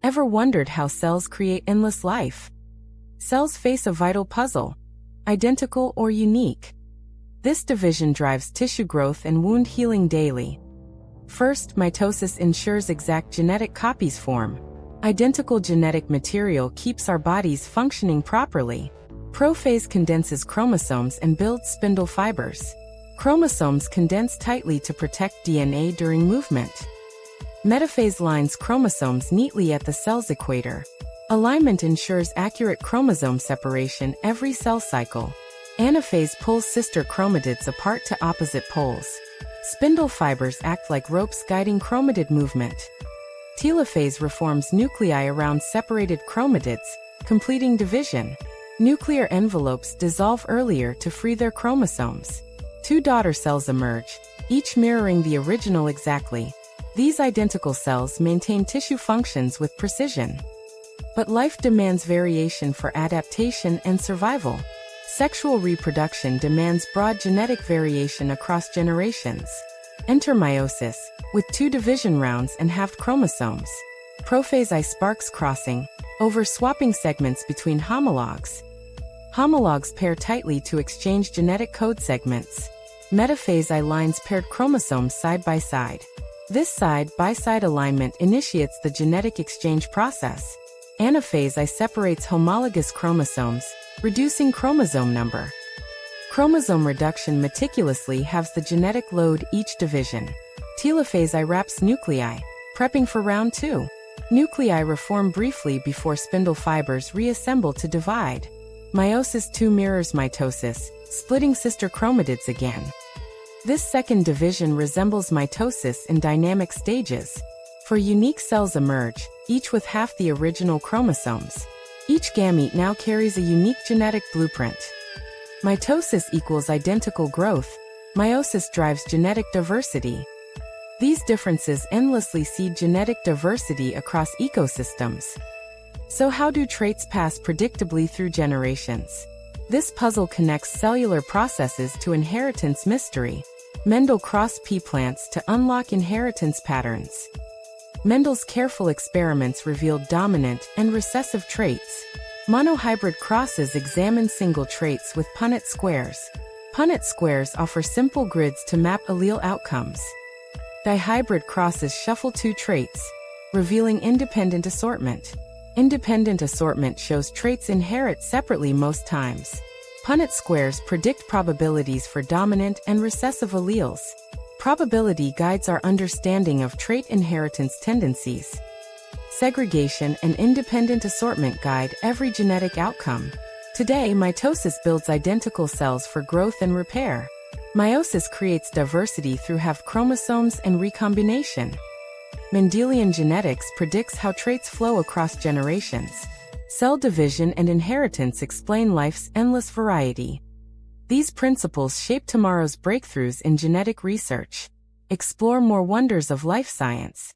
Ever wondered how cells create endless life? Cells face a vital puzzle: identical or unique. This division drives tissue growth and wound healing daily. First, mitosis ensures exact genetic copies form. Identical genetic material keeps our bodies functioning properly. Prophase condenses chromosomes and builds spindle fibers. Chromosomes condense tightly to protect DNA during movement. Metaphase lines chromosomes neatly at the cell's equator. Alignment ensures accurate chromosome separation every cell cycle. Anaphase pulls sister chromatids apart to opposite poles. Spindle fibers act like ropes guiding chromatid movement. Telophase reforms nuclei around separated chromatids, completing division. Nuclear envelopes dissolve earlier to free their chromosomes. Two daughter cells emerge, each mirroring the original exactly. These identical cells maintain tissue functions with precision. But life demands variation for adaptation and survival. Sexual reproduction demands broad genetic variation across generations. Enter meiosis, with 2 division rounds and halved chromosomes. Prophase sparks crossing, over swapping segments between homologs. Homologs pair tightly to exchange genetic code segments. Metaphase lines paired chromosomes side by side. This side-by-side alignment initiates the genetic exchange process. Anaphase separates homologous chromosomes, reducing chromosome number. Chromosome reduction meticulously halves the genetic load each division. Telophase wraps nuclei, prepping for round 2. Nuclei reform briefly before spindle fibers reassemble to divide. Meiosis II mirrors mitosis, splitting sister chromatids again. This second division resembles mitosis in dynamic stages. For unique cells emerge, each with half the original chromosomes. Each gamete now carries a unique genetic blueprint. Mitosis equals identical growth. Meiosis drives genetic diversity. These differences endlessly seed genetic diversity across ecosystems. So how do traits pass predictably through generations? This puzzle connects cellular processes to inheritance mystery. Mendel crossed pea plants to unlock inheritance patterns. Mendel's careful experiments revealed dominant and recessive traits. Monohybrid crosses examine single traits with Punnett squares. Punnett squares offer simple grids to map allele outcomes. Dihybrid crosses shuffle 2 traits, revealing independent assortment. Independent assortment shows traits inherit separately most times. Punnett squares predict probabilities for dominant and recessive alleles. Probability guides our understanding of trait inheritance tendencies. Segregation and independent assortment guide every genetic outcome. Today, mitosis builds identical cells for growth and repair. Meiosis creates diversity through halved chromosomes and recombination. Mendelian genetics predicts how traits flow across generations. Cell division and inheritance explain life's endless variety. These principles shape tomorrow's breakthroughs in genetic research. Explore more wonders of life science.